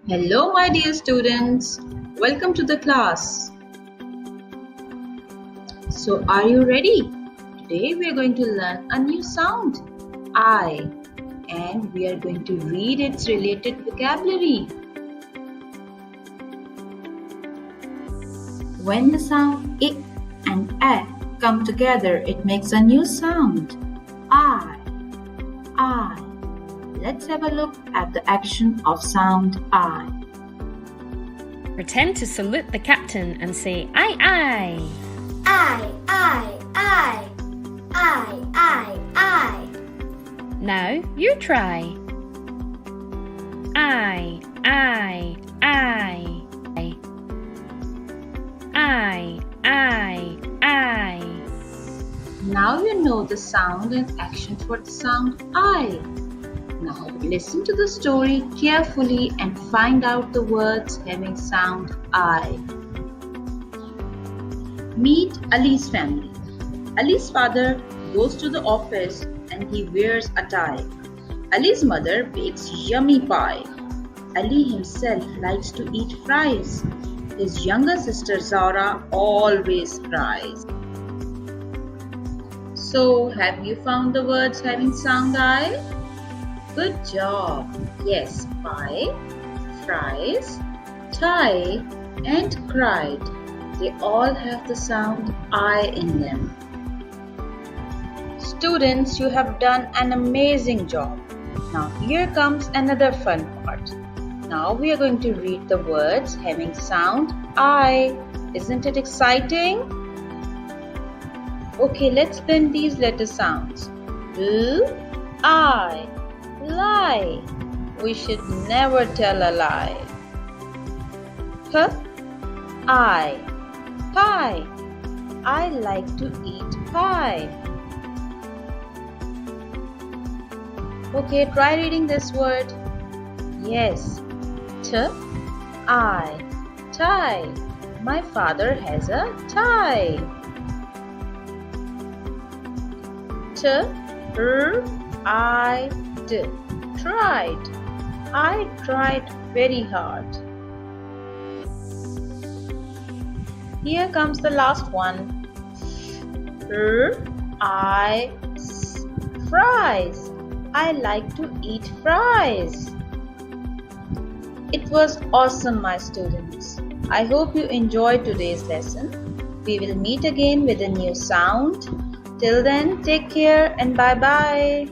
Hello, my dear students. Welcome to the class. So, are you ready? Today we are going to learn a new sound, I, and we are going to read its related vocabulary. When the sound I and A come together, it makes a new sound, I. Let's have a look at the action of sound I. Pretend to salute the captain and say, aye, aye. I. Now you try. I. Now you know the sound and action for the sound I. Now listen to the story carefully and find out the words having sound I. Meet Ali's family. Ali's father goes to the office and he wears a tie. Ali's mother bakes yummy pie. Ali himself likes to eat fries. His younger sister Zara always cries. So, have you found the words having sound I? Good job. Yes, pie, fries, tie, and cried. They all have the sound I in them. Students, you have done an amazing job. Now here comes another fun part. Now we are going to read the words having sound I. Isn't it exciting? Okay, let's blend these letter sounds. L, I, lie. We should never tell a lie. P, I, pie. I like to eat pie. Okay, try reading this word. Yes. T, I, tie. My father has a tie. T, R, I, D. Tried. I tried very hard. Here comes the last one. R, I, S. Fries. I like to eat fries. It was awesome, my students. I hope you enjoyed today's lesson. We will meet again with a new sound. Till then, take care and bye-bye.